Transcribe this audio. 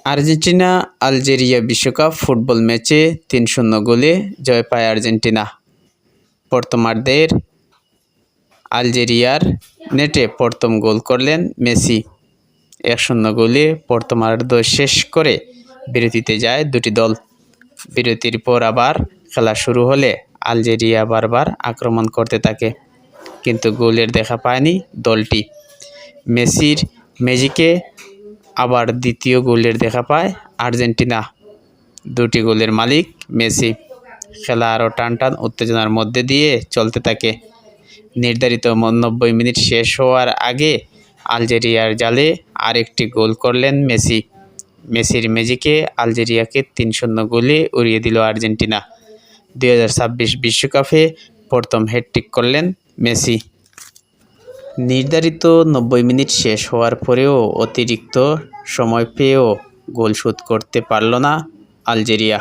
Argentina Algeria বিশ্বকাপ football ম্যাচে ৩-০ গোলে জয় পায় আর্জেন্টিনা। প্রথমার্ধের আলজেরিয়ার নেটে প্রথম গোল করলেন মেসি। ১-০ গোলে প্রথমার্ধ শেষ করে বিরতিতে যায় দুটি দল। বিরতির পর আবার খেলা শুরু হলে আলজেরিয়া বারবার আক্রমণ করতে থাকে, কিন্তু গোলের দেখা পায়নি দলটি। মেসির ম্যাজিকে আবার দ্বিতীয় গোলের দেখা পায় আর্জেন্টিনা। দুটি গোলের মালিক মেসি। খেলা আরও টানটান উত্তেজনার মধ্যে দিয়ে চলতে থাকে। নির্ধারিত ৯০ মিনিট শেষ হওয়ার আগে আলজেরিয়ার জালে আরেকটি গোল করলেন মেসি। মেসির ম্যাজিকে আলজেরিয়াকে ৩-০ গোলে উড়িয়ে দিল আর্জেন্টিনা। ২০২৬ বিশ্বকাপে প্রথম হ্যাটট্রিক করলেন মেসি। নির্ধারিত ৯০ মিনিট শেষ হওয়ার পরেও অতিরিক্ত সময় পেয়েও গোল শোধ করতে পারল না আলজেরিয়া।